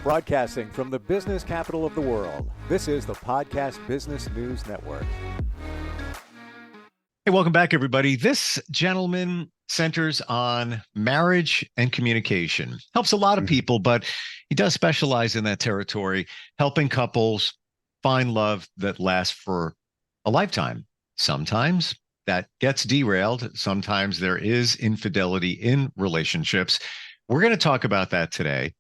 Broadcasting from the business capital of the world, this is the Podcast Business News Network. Hey, welcome back, everybody. This gentleman centers on marriage and communication. Helps a lot of people, but he does specialize in that territory, helping couples find love that lasts for a lifetime. Sometimes that gets derailed. Sometimes there is infidelity in relationships. We're going to talk about that today.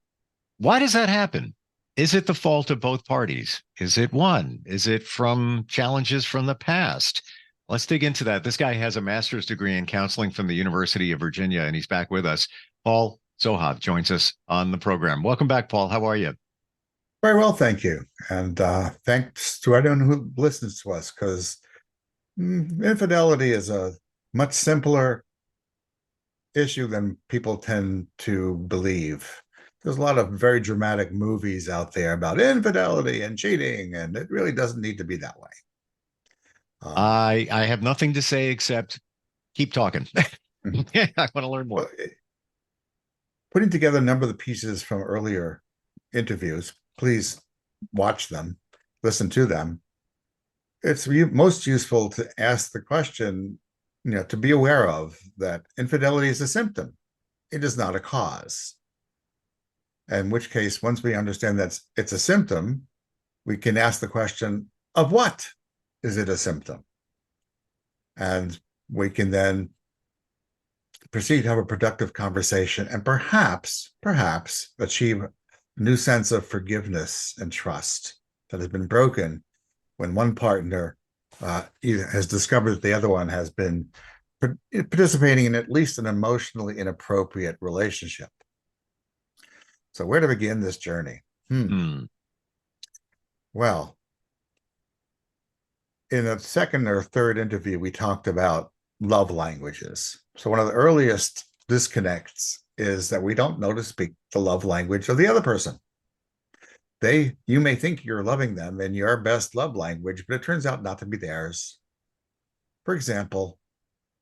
Why does that happen? Is it the fault of both parties? Is it one? Is it from challenges from the past? Let's dig into that. This guy has a master's degree in counseling from the University of Virginia, and he's back with us. Paul Zohav joins us on the program. Welcome back, Paul. How are you? Very well, thank you. And thanks to everyone who listens to us, because infidelity is a much simpler issue than people tend to believe. There's a lot of very dramatic movies out there about infidelity and cheating, and it really doesn't need to be that way. I have nothing to say except keep talking. I want to learn more. Putting together a number of the pieces from earlier interviews, please watch them, listen to them. It's most useful to ask the question, to be aware of that infidelity is a symptom. It is not a cause. In which case, once we understand that it's a symptom, we can ask the question, of what is it a symptom? And we can then proceed to have a productive conversation and perhaps achieve a new sense of forgiveness and trust that has been broken when one partner either has discovered that the other one has been participating in at least an emotionally inappropriate relationship. So where to begin this journey? Well, in a second or third interview, we talked about love languages. So one of the earliest disconnects is that we don't know to speak the love language of the other person. You may think you're loving them in your best love language, but it turns out not to be theirs. For example,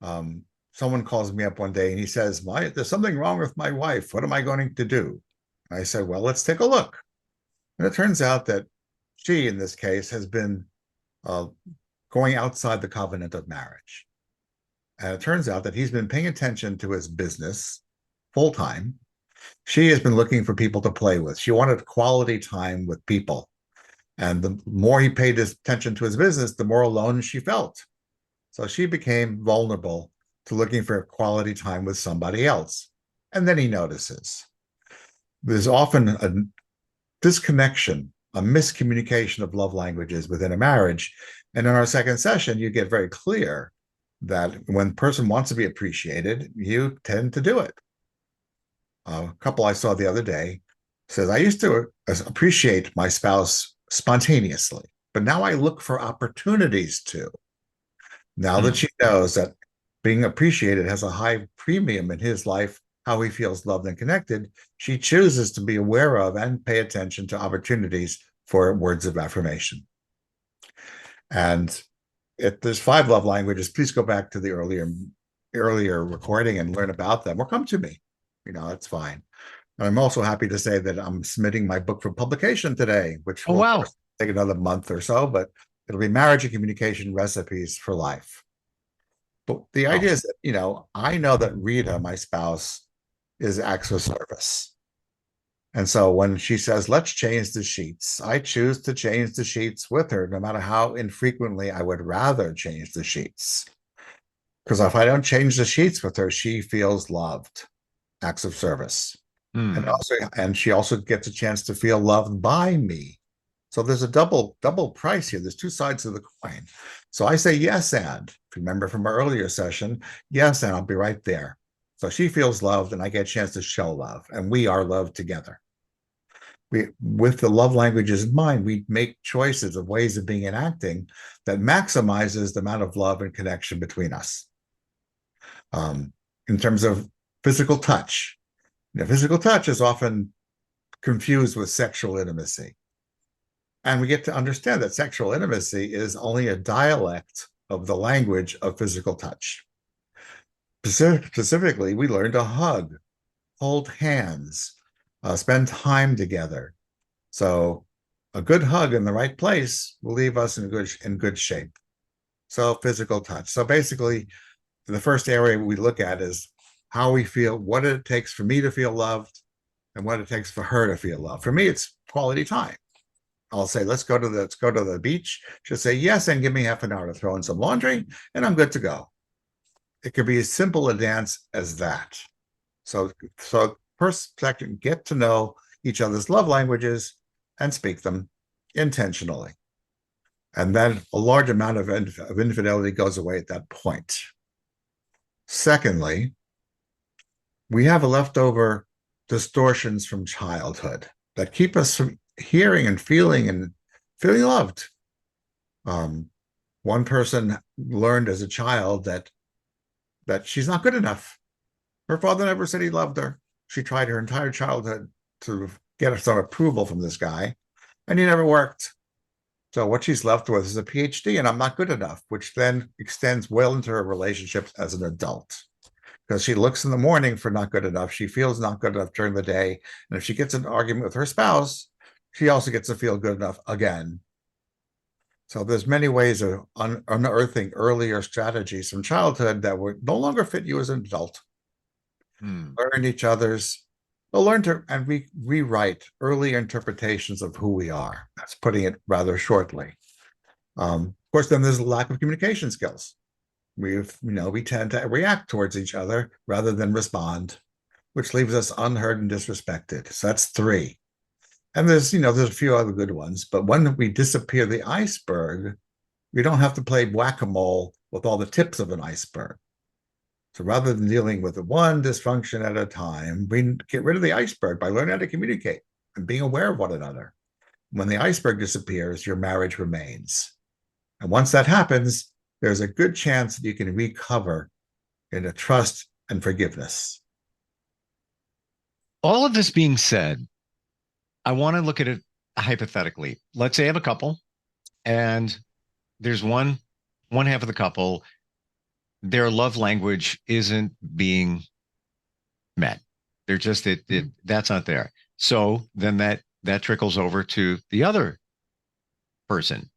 someone calls me up one day and he says, there's something wrong with my wife. What am I going to do? I said, well, let's take a look. And it turns out that she, in this case, has been going outside the covenant of marriage. And it turns out that he's been paying attention to his business full-time. She has been looking for people to play with. She wanted quality time with people. And the more he paid attention to his business, the more alone she felt. So she became vulnerable to looking for quality time with somebody else. And then he notices. There's often a disconnection, a miscommunication of love languages within a marriage. And in our second session, you get very clear that when a person wants to be appreciated, you tend to do it. A couple I saw the other day says, I used to appreciate my spouse spontaneously, but now I look for opportunities to. Now that she knows that being appreciated has a high premium in his life, how he feels loved and connected, she chooses to be aware of and pay attention to opportunities for words of affirmation. And if there's 5 love languages, please go back to the earlier recording and learn about them, or come to me. That's fine. And I'm also happy to say that I'm submitting my book for publication today, which will take another month or so, but it'll be Marriage and Communication Recipes for Life. But the idea is that, I know that Rita, my spouse, is acts of service. And so when she says, let's change the sheets, I choose to change the sheets with her, no matter how infrequently I would rather change the sheets. Because if I don't change the sheets with her, she feels loved. Acts of service. And she also gets a chance to feel loved by me. So there's a double price here. There's 2 sides of the coin. So I say yes, and if you remember from our earlier session, yes, and I'll be right there. So she feels loved and I get a chance to show love, and we are loved together. With the love languages in mind, we make choices of ways of being and acting that maximizes the amount of love and connection between us. In terms of physical touch, physical touch is often confused with sexual intimacy. And we get to understand that sexual intimacy is only a dialect of the language of physical touch. Specifically, we learn to hug, hold hands, spend time together, So a good hug in the right place will leave us in good shape. So physical touch. So basically, the first area we look at is how we feel, what it takes for me to feel loved, and what it takes for her to feel loved. For me, it's quality time. I'll say, let's go to the beach. She'll say yes, and give me half an hour to throw in some laundry, and I'm good to go. It could be as simple a dance as that. So first, second, get to know each other's love languages and speak them intentionally. And then a large amount of infidelity goes away at that point. Secondly, we have leftover distortions from childhood that keep us from hearing and feeling loved. One person learned as a child that she's not good enough. Her father never said he loved her. She tried her entire childhood to get some approval from this guy, and he never worked. So what she's left with is a PhD, and I'm not good enough, which then extends well into her relationships as an adult. Because she looks in the morning for not good enough. She feels not good enough during the day. And if she gets an argument with her spouse, she also gets to feel good enough again. So there's many ways of unearthing earlier strategies from childhood that would no longer fit you as an adult. Learn each other's, we'll learn to and rewrite early interpretations of who we are. That's putting it rather shortly. Of course, then there's a lack of communication skills. We tend to react towards each other rather than respond, which leaves us unheard and disrespected. So that's 3. And there's a few other good ones, but when we disappear the iceberg, we don't have to play whack-a-mole with all the tips of an iceberg. So rather than dealing with one dysfunction at a time, we get rid of the iceberg by learning how to communicate and being aware of one another. When the iceberg disappears, your marriage remains. And once that happens, there's a good chance that you can recover into trust and forgiveness. All of this being said, I want to look at it hypothetically. Let's say I have a couple, and there's one half of the couple, their love language isn't being met. They're just that's not there. So then that trickles over to the other person.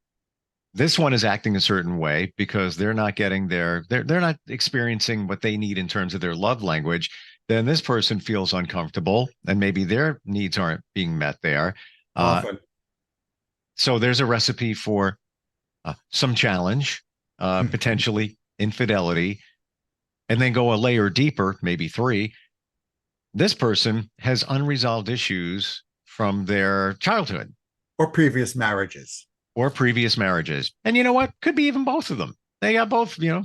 This one is acting a certain way because they're not getting they're not experiencing what they need in terms of their love language. Then this person feels uncomfortable, and maybe their needs aren't being met there. Often. So there's a recipe for some challenge, potentially infidelity, and then go a layer deeper, maybe 3. This person has unresolved issues from their childhood or previous marriages. And you know what? Could be even both of them. They got both, a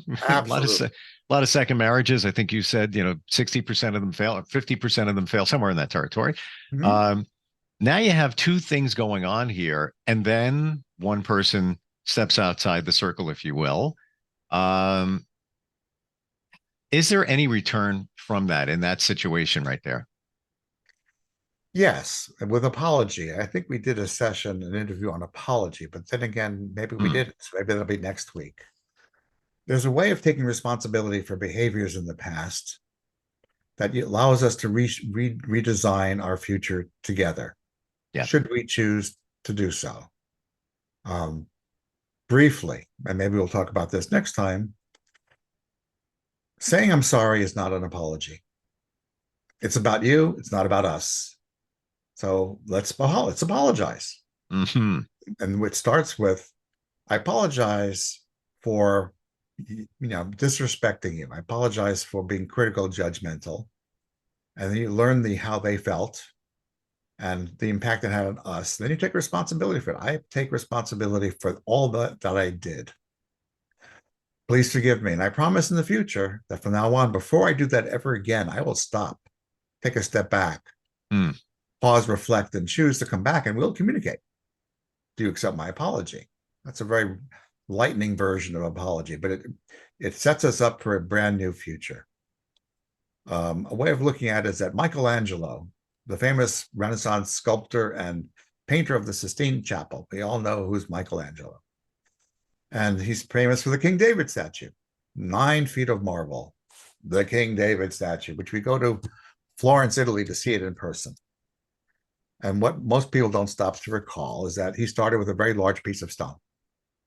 lot of second marriages. I think you said, 60% of them fail, or 50% of them fail, somewhere in that territory. Mm-hmm. Now you have 2 things going on here, and then one person steps outside the circle, if you will. Is there any return from that in that situation right there? Yes, with apology. I think we did an interview on apology, but then again, maybe we didn't. So maybe that'll be next week. There's a way of taking responsibility for behaviors in the past that allows us to redesign our future together. Yeah. Should we choose to do so? Briefly, and maybe we'll talk about this next time, saying I'm sorry is not an apology. It's about you. It's not about us. So let's apologize. Mm-hmm. And it starts with, I apologize for, disrespecting you. I apologize for being critical, judgmental. And then you learn how they felt and the impact it had on us. Then you take responsibility for it. I take responsibility for all that I did. Please forgive me. And I promise in the future that from now on, before I do that ever again, I will stop, take a step back, pause, reflect, and choose to come back, and we'll communicate. Do you accept my apology? That's a very lightning version of apology, but it sets us up for a brand new future. A way of looking at it is that Michelangelo, the famous Renaissance sculptor and painter of the Sistine Chapel, we all know who's Michelangelo. And he's famous for the King David statue, 9 feet of marble, the King David statue, which we go to Florence, Italy to see it in person. And what most people don't stop to recall is that he started with a very large piece of stone,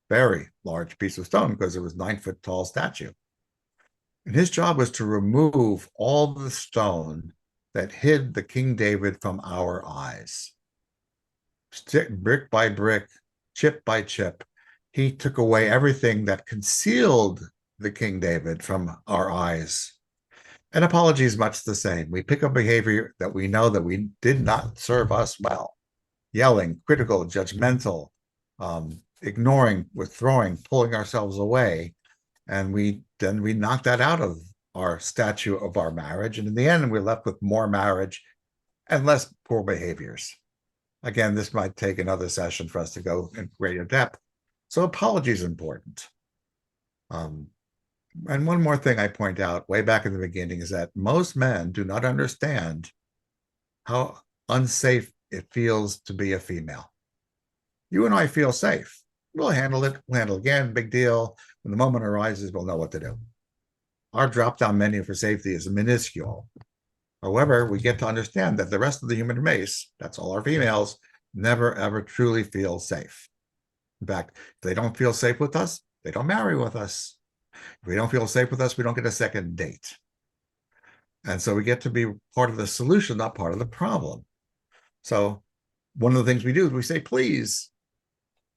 very large piece of stone, because it was 9 foot tall statue. And his job was to remove all the stone that hid the King David from our eyes. Brick by brick, chip by chip, he took away everything that concealed the King David from our eyes. And apology is much the same. We pick up behavior that we know that we did not serve us well. Yelling, critical, judgmental, ignoring, withdrawing, pulling ourselves away. And we knock that out of our statue of our marriage. And in the end, we're left with more marriage and less poor behaviors. Again, this might take another session for us to go in greater depth. So apology is important. And one more thing I point out way back in the beginning is that most men do not understand how unsafe it feels to be a female. You and I feel safe. We'll handle it. We'll handle it again. Big deal. When the moment arises, we'll know what to do. Our drop-down menu for safety is minuscule. However, we get to understand that the rest of the human race, that's all our females, never, ever truly feel safe. In fact, if they don't feel safe with us, they don't marry with us. If we don't feel safe with us, we don't get a second date. And so we get to be part of the solution, not part of the problem. So one of the things we do is we say, please.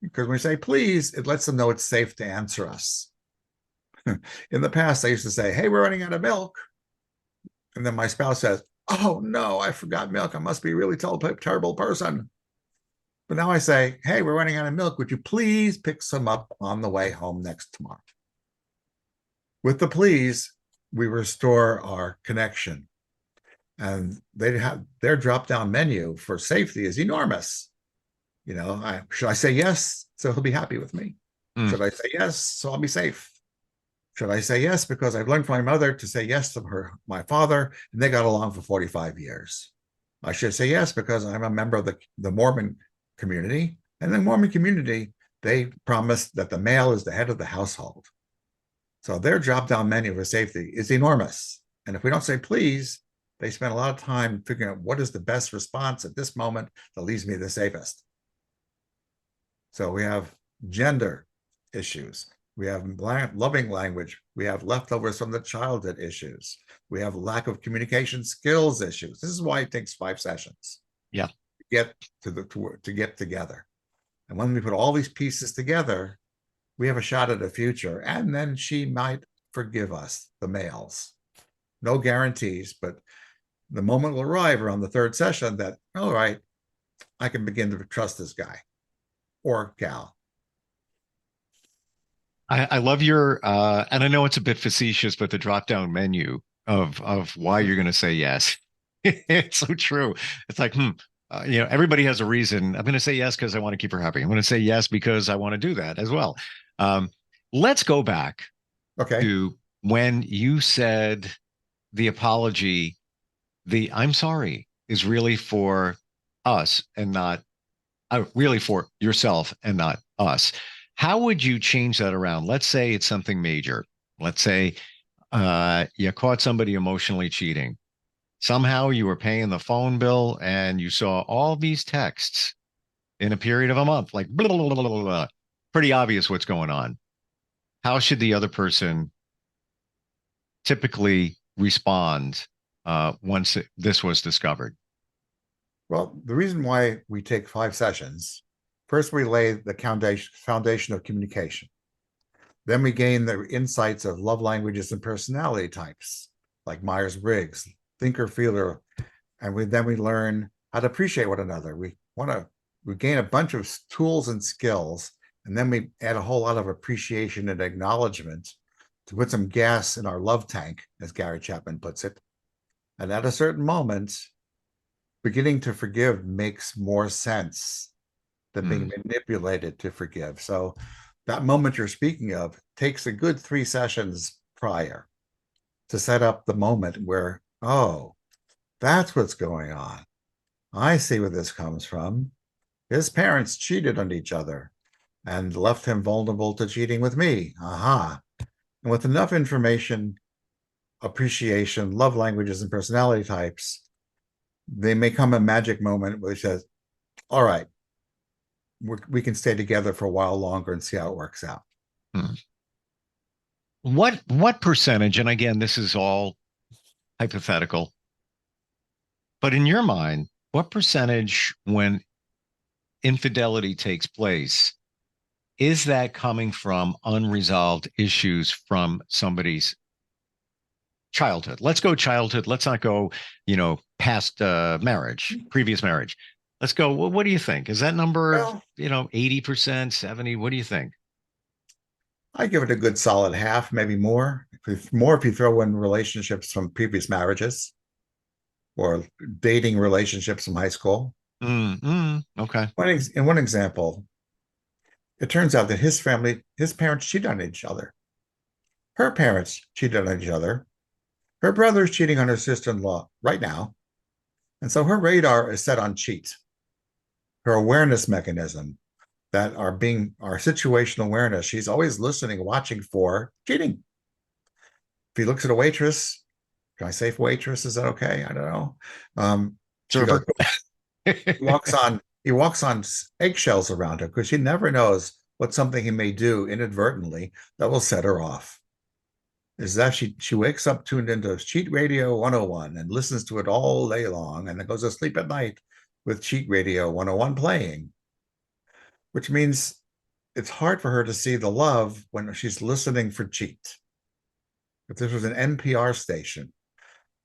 Because when we say, please, it lets them know it's safe to answer us. In the past, I used to say, hey, we're running out of milk. And then my spouse says, oh, no, I forgot milk. I must be a really terrible person. But now I say, hey, we're running out of milk. Would you please pick some up on the way home tomorrow? With the please, we restore our connection. And they have their drop-down menu for safety is enormous. You know, should I say yes so he'll be happy with me? Should I say yes so I'll be safe? Should I say yes because I've learned from my mother to say yes to my father, and they got along for 45 years? I should say yes because I'm a member of the Mormon community, and the Mormon community, they promise that the male is the head of the household. So their drop-down menu for safety is enormous. And if we don't say please, they spend a lot of time figuring out what is the best response at this moment that leaves me the safest. So we have gender issues. We have loving language. We have leftovers from the childhood issues. We have lack of communication skills issues. This is why it takes 5 sessions. Yeah. To get together. And when we put all these pieces together, we have a shot at a future. And then she might forgive us, the males. No guarantees, but the moment will arrive around the 3rd session that, all right, I can begin to trust this guy or gal. I love your and I know it's a bit facetious, but the drop down menu of why you're going to say yes. It's so true. It's like, everybody has a reason. I'm going to say yes because I want to keep her happy. I'm going to say yes because I want to do that as well. Let's go back to when you said the apology, the I'm sorry is really for us and not really for yourself and not us. How would you change that around? Let's say it's something major. Let's say you caught somebody emotionally cheating. Somehow you were paying the phone bill and you saw all these texts in a period of a month, like blah, blah, blah, blah, blah. Pretty obvious what's going on. How should the other person typically respond once this was discovered? Well, the reason why we take 5 sessions, first we lay the foundation of communication. Then we gain the insights of love languages and personality types, like Myers-Briggs, thinker, feeler, and then we learn how to appreciate one another. We gain a bunch of tools and skills, and then we add a whole lot of appreciation and acknowledgement to put some gas in our love tank, as Gary Chapman puts it. And at a certain moment, beginning to forgive makes more sense than being manipulated to forgive. So that moment you're speaking of takes a good 3 sessions prior to set up the moment where, oh, that's what's going on. I see where this comes from. His parents cheated on each other and left him vulnerable to cheating with me. Aha. And with enough information, appreciation, love languages, and personality types, they may come a magic moment where she says, all right, we can stay together for a while longer and see how it works out. Hmm. What percentage, and again, this is all hypothetical, but in your mind, what percentage when infidelity takes place is that coming from unresolved issues from somebody's childhood? Let's go childhood. Let's not go, past marriage, previous marriage. Let's go. What do you think? Is that number, Well, 80%, 70? What do you think? I give it a good solid half, maybe more. More if you throw in relationships from previous marriages or dating relationships from high school. Okay. In one example, it turns out that his parents cheated on each other. Her parents cheated on each other. Her brother's cheating on her sister-in-law right now. And so her radar is set on cheat. Her awareness mechanism, that our situational awareness, she's always listening, watching for cheating. If he looks at a waitress, can I say waitress? Is that okay? I don't know. She goes, Server. he walks on eggshells around her because she never knows what something he may do inadvertently that will set her off. Is that she wakes up tuned into Cheat Radio 101 and listens to it all day long and then goes to sleep at night with Cheat Radio 101 playing, which means it's hard for her to see the love when she's listening for cheat. If this was an NPR station,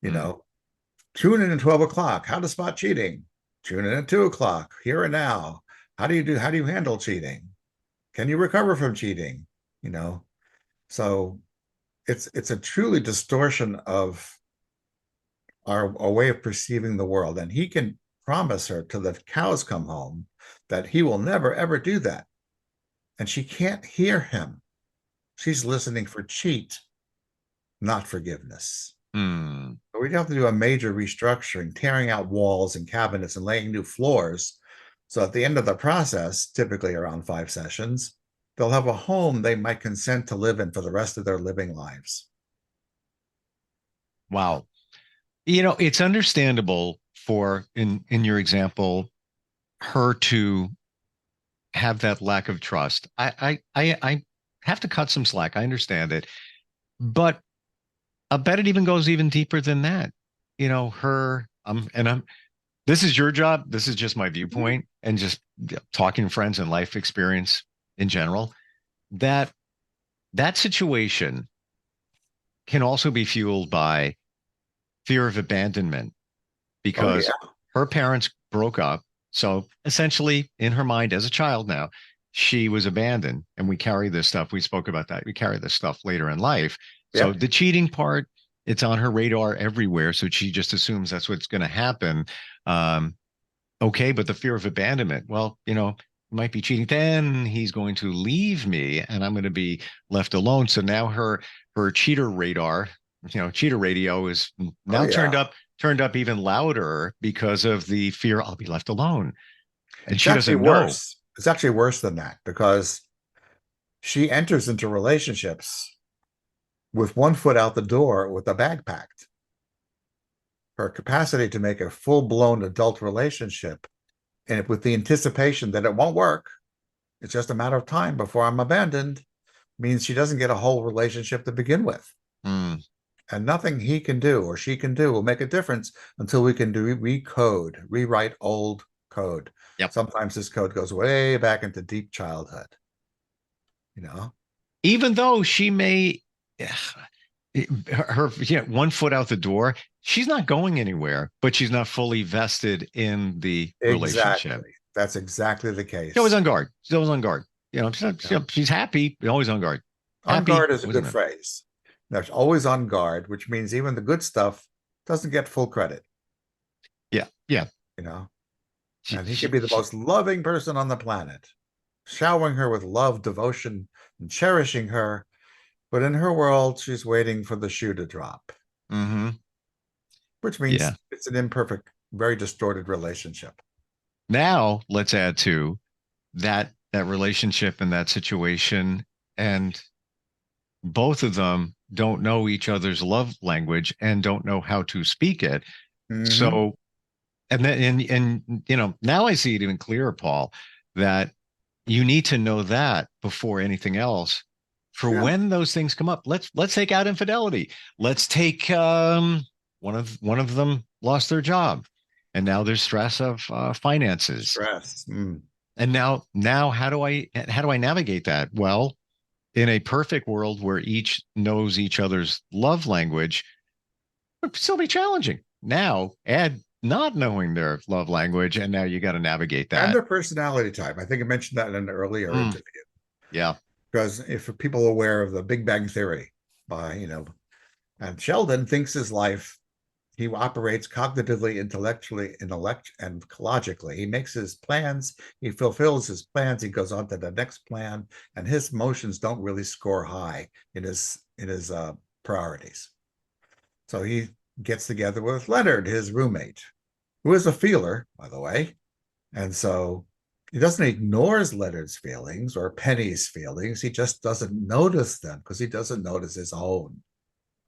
tune in at 12 o'clock, how to spot cheating. Tune in at 2 o'clock, here and now. How do you handle cheating? Can you recover from cheating? So it's a truly distortion of our way of perceiving the world. And he can promise her till the cows come home that he will never, ever do that. And she can't hear him. She's listening for cheat, not forgiveness. So we'd have to do a major restructuring, tearing out walls and cabinets and laying new floors. So at the end of the process, typically around 5 sessions, they'll have a home they might consent to live in for the rest of their living lives. Wow. It's understandable for, in your example, her to have that lack of trust. I have to cut some slack. I understand it, but I bet it even goes even deeper than that. Her, this is your job. This is just my viewpoint and just talking to friends and life experience in general. That situation can also be fueled by fear of abandonment because her parents broke up. So essentially, in her mind as a child now, she was abandoned. And we carry this stuff. We spoke about that. We carry this stuff later in life. So the cheating part, it's on her radar everywhere. So she just assumes that's what's going to happen. Okay, but the fear of abandonment, well, might be cheating. Then he's going to leave me and I'm going to be left alone. So now her cheater radar, cheater radio is now turned up even louder because of the fear I'll be left alone. And she doesn't know. It's actually worse than that because she enters into relationships with one foot out the door with a bag packed. Her capacity to make a full-blown adult relationship, and with the anticipation that it won't work, it's just a matter of time before I'm abandoned, means she doesn't get a whole relationship to begin with. And nothing he can do or she can do will make a difference until we can rewrite old code. Yep. Sometimes this code goes way back into deep childhood. Even though she may her 1 foot out the door, she's not going anywhere, but she's not fully vested in the relationship. That's exactly the case. She's always on guard. She's happy, but always on guard. On guard is a good phrase. There's always on guard, which means even the good stuff doesn't get full credit. Yeah. And he could be the most loving person on the planet, showering her with love, devotion, and cherishing her. But in her world, she's waiting for the shoe to drop. Which means it's an imperfect, very distorted relationship. Now let's add to that relationship and that situation, and both of them don't know each other's love language and don't know how to speak it. So And then, now I see it even clearer, Paul, that you need to know that before anything else for Yeah. when those things come up. Let's take out infidelity. Let's take one of them lost their job, and now there's stress of finances. Stress. Mm. And now how do I navigate that? Well, in a perfect world where each knows each other's love language, it'd still be challenging. Now add not knowing their love language, and now you got to navigate And that. their personality type. I think I mentioned that in an earlier Mm, interview. yeah. Because if people are aware of the Big Bang Theory by, and Sheldon thinks his life, he operates cognitively, intellectually, and logically. He makes his plans, he fulfills his plans, he goes on to the next plan, and his emotions don't really score high in his priorities. So he gets together with Leonard, his roommate, who is a feeler, by the way. And so he doesn't ignore Leonard's feelings or Penny's feelings. He just doesn't notice them because he doesn't notice his own.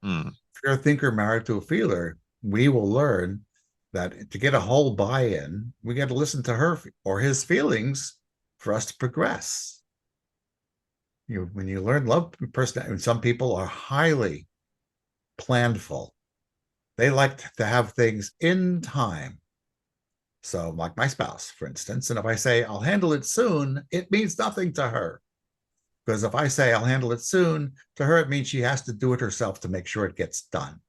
Mm, If you're a thinker married to a feeler, we will learn that to get a whole buy-in, we got to listen to her or his feelings for us to progress. When you learn love personality, some people are highly planful. They like to have things in time. So, like my spouse, for instance, and if I say I'll handle it soon, it means nothing to her. Because if I say I'll handle it soon, to her, it means she has to do it herself to make sure it gets done.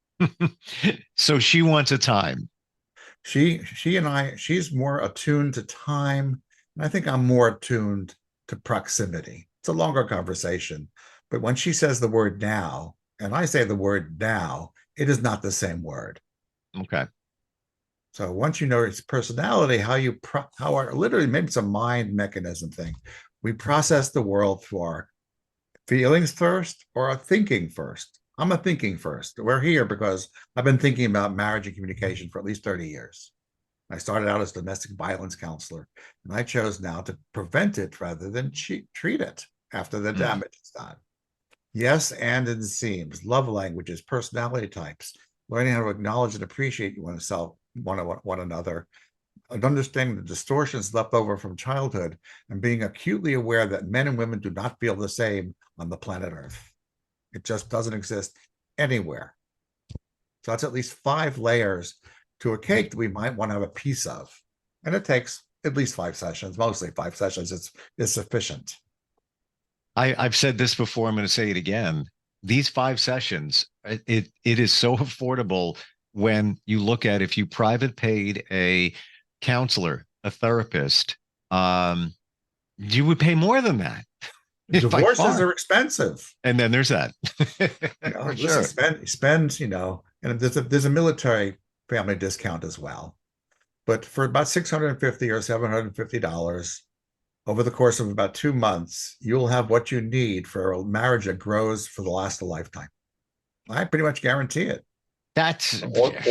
so she wants a time. She's more attuned to time. And I think I'm more attuned to proximity. It's a longer conversation. But when she says the word now, and I say the word now, it is not the same word. Okay. So once you know its personality, how our literally maybe it's a mind mechanism thing. We process the world through our feelings first or our thinking first. I'm a thinking first. We're here because I've been thinking about marriage and communication for at least 30 years. I started out as a domestic violence counselor, and I chose now to prevent it rather than treat it after the damage is done. Yes, and it seems love languages, personality types, learning how to acknowledge and appreciate one another, and understanding the distortions left over from childhood, and being acutely aware that men and women do not feel the same on the planet Earth. It just doesn't exist anywhere. So that's at least 5 layers to a cake that we might want to have a piece of. And it takes at least 5 sessions, mostly 5 sessions. It's sufficient. I've said this before. I'm going to say it again. These 5 sessions, it is so affordable when you look at if you private paid a counselor, a therapist, you would pay more than that. By Divorces far. are expensive. And then there's that. For Listen, sure. spend, and there's a military family discount as well. But for about $650 or $750 over the course of about 2 months, you'll have what you need for a marriage that grows for the last of a lifetime. I pretty much guarantee it. That's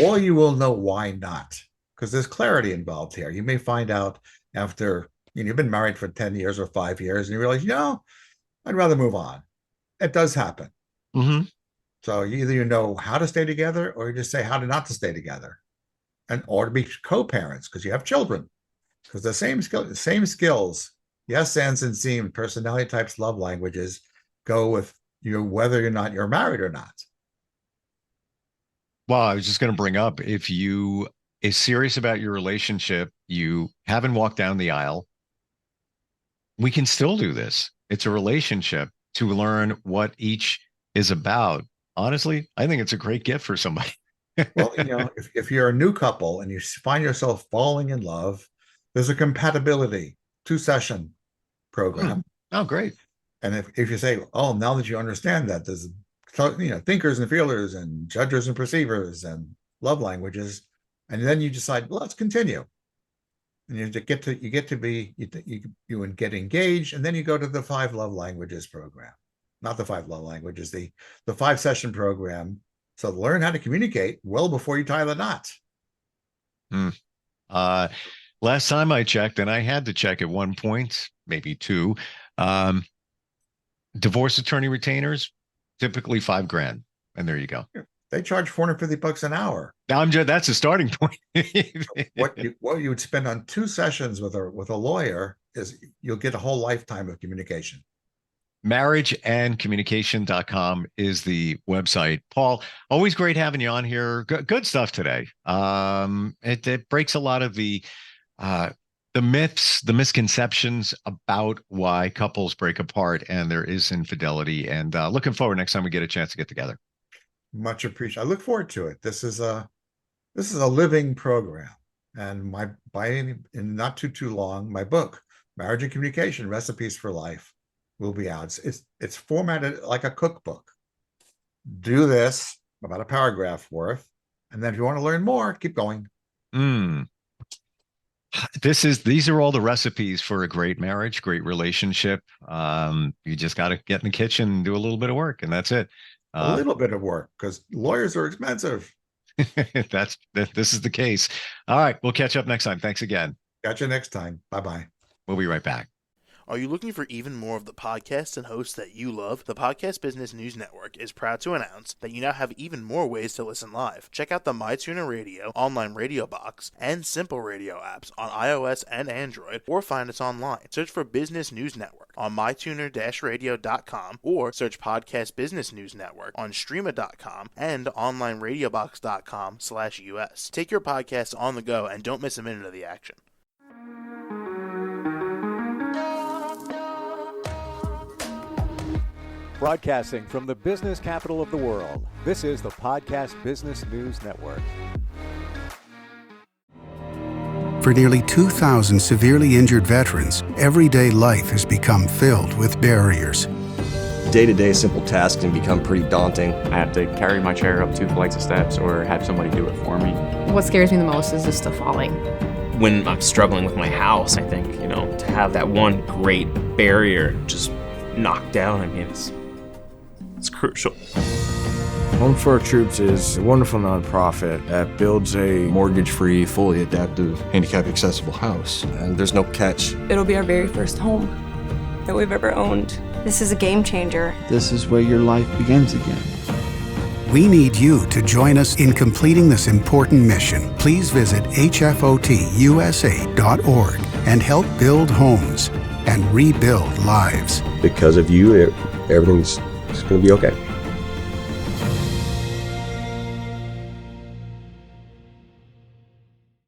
Or you will know why not, because there's clarity involved here. You may find out after you've been married for 10 years or 5 years, and you realize, I'd rather move on. It does happen. Mhm. So either you know how to stay together, or you just say how to not to stay together, or to be co-parents because you have children. Because the same skills, yes, ands, and seem, personality types, love languages, go with you whether or not you're married or not. Well, I was just going to bring up if you is serious about your relationship, you haven't walked down the aisle, we can still do this. It's a relationship to learn what each is about. Honestly, I think it's a great gift for somebody. Well, if you're a new couple and you find yourself falling in love, there's a compatibility 2-session program. Oh, great. And if you say, oh, now that you understand that there's thinkers and feelers and judges and perceivers and love languages, and then you decide, well, let's continue. And you get to be you get engaged, and then you go to the 5 love languages program, not the 5 love languages, the 5-session program. So learn how to communicate well before you tie the knot. Mm. Uh, last time I checked, and I had to check at one point, maybe 2, divorce attorney retainers, typically $5,000. And there you go. They charge $450 an hour. That's a starting point. What you would spend on 2 sessions with a lawyer is you'll get a whole lifetime of communication. Marriageandcommunication.com is the website. Paul, always great having you on here. Good stuff today. It breaks a lot of the myths, the misconceptions about why couples break apart and there is infidelity. And looking forward next time we get a chance to get together. Much appreciated. I look forward to it. This is a living program, and in not too long, my book, Marriage and Communication: Recipes for Life, will be out. It's formatted like a cookbook. Do this, about a paragraph worth, and then if you want to learn more, keep going. These are all the recipes for a great marriage, great relationship. You just got to get in the kitchen and do a little bit of work, and that's it. A little bit of work, because lawyers are expensive. This is the case. All right, we'll catch up next time. Thanks again. Catch you next time. Bye-bye. We'll be right back. Are you looking for even more of the podcasts and hosts that you love? The Podcast Business News Network is proud to announce that you now have even more ways to listen live. Check out the MyTuner Radio, online radio box, and Simple Radio apps on iOS and Android, or find us online. Search for Business News Network on mytuner-radio.com, or search Podcast Business News Network on streama.com and onlineradiobox.com/US. Take your podcast on the go and don't miss a minute of the action. Broadcasting from the business capital of the world, this is the Podcast Business News Network. For nearly 2,000 severely injured veterans, everyday life has become filled with barriers. Day-to-day simple tasks can become pretty daunting. I have to carry my chair up 2 flights of steps or have somebody do it for me. What scares me the most is just the falling. When I'm struggling with my house, I think, to have that one great barrier just knocked down, it's crucial. Home for Our Troops is a wonderful nonprofit that builds a mortgage-free, fully adaptive, handicap-accessible house. And there's no catch. It'll be our very first home that we've ever owned. This is a game changer. This is where your life begins again. We need you to join us in completing this important mission. Please visit hfotusa.org and help build homes and rebuild lives. Because of you, everything's going to be okay.